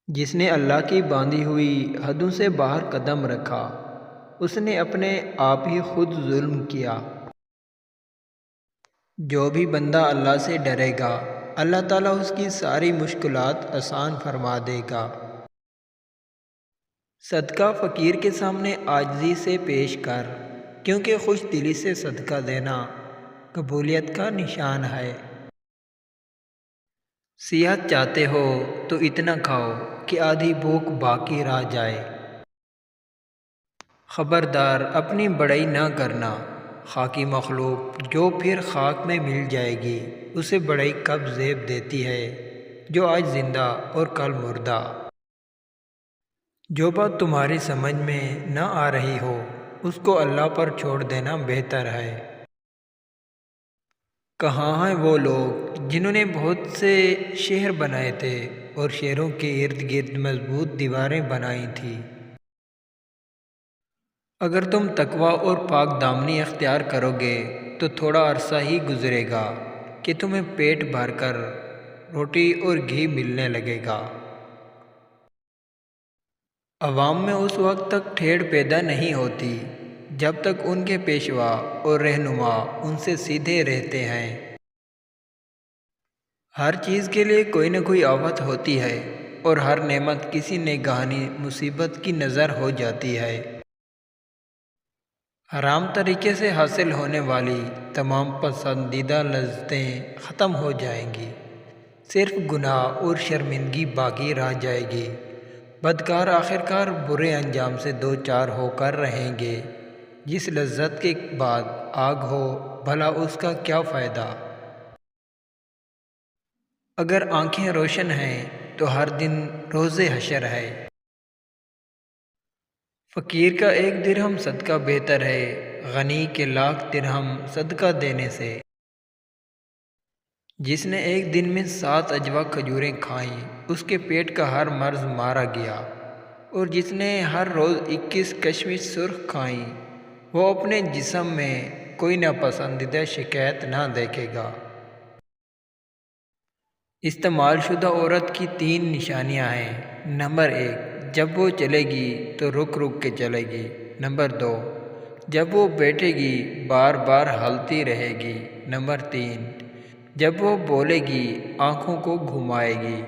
جس نے اللہ کی باندھی ہوئی حدوں سے باہر قدم رکھا، اس نے اپنے آپ ہی خود ظلم کیا۔ جو بھی بندہ اللہ سے ڈرے گا، اللہ تعالیٰ اس کی ساری مشکلات آسان فرما دے گا۔ صدقہ فقیر کے سامنے عاجزی سے پیش کر، کیونکہ خوش دلی سے صدقہ دینا قبولیت کا نشان ہے۔ صحت چاہتے ہو تو اتنا کھاؤ کہ آدھی بھوک باقی رہ جائے۔ خبردار اپنی بڑائی نہ کرنا، خاکی مخلوق جو پھر خاک میں مل جائے گی، اسے بڑائی کب زیب دیتی ہے جو آج زندہ اور کل مردہ۔ جو بات تمہاری سمجھ میں نہ آ رہی ہو، اس کو اللہ پر چھوڑ دینا بہتر ہے۔ کہاں ہیں وہ لوگ جنہوں نے بہت سے شہر بنائے تھے اور شہروں کے ارد گرد مضبوط دیواریں بنائی تھیں؟ اگر تم تقوی اور پاک دامنی اختیار کرو گے تو تھوڑا عرصہ ہی گزرے گا کہ تمہیں پیٹ بھر کر روٹی اور گھی ملنے لگے گا۔ عوام میں اس وقت تک ٹھیڑ پیدا نہیں ہوتی جب تک ان کے پیشوا اور رہنما ان سے سیدھے رہتے ہیں۔ ہر چیز کے لیے کوئی نہ کوئی آفت ہوتی ہے اور ہر نعمت کسی نگہانی مصیبت کی نظر ہو جاتی ہے۔ حرام طریقے سے حاصل ہونے والی تمام پسندیدہ لذتیں ختم ہو جائیں گی، صرف گناہ اور شرمندگی باقی رہ جائے گی۔ بدکار آخرکار برے انجام سے دو چار ہو کر رہیں گے۔ جس لذت کے بعد آگ ہو، بھلا اس کا کیا فائدہ؟ اگر آنکھیں روشن ہیں تو ہر دن روز حشر ہے۔ فقیر کا ایک درہم صدقہ بہتر ہے غنی کے لاکھ درہم صدقہ دینے سے۔ جس نے ایک دن میں 7 اجوا کھجوریں کھائیں، اس کے پیٹ کا ہر مرض مارا گیا، اور جس نے ہر روز 21 کشمش سرخ کھائیں، وہ اپنے جسم میں کوئی ناپسندیدہ شکایت نہ دیکھے گا۔ استعمال شدہ عورت کی 3 نشانیاں ہیں۔ نمبر 1، جب وہ چلے گی تو رک رک کے چلے گی۔ نمبر 2، جب وہ بیٹھے گی بار بار ہلتی رہے گی۔ نمبر 3، جب وہ بولے گی آنکھوں کو گھمائے گی۔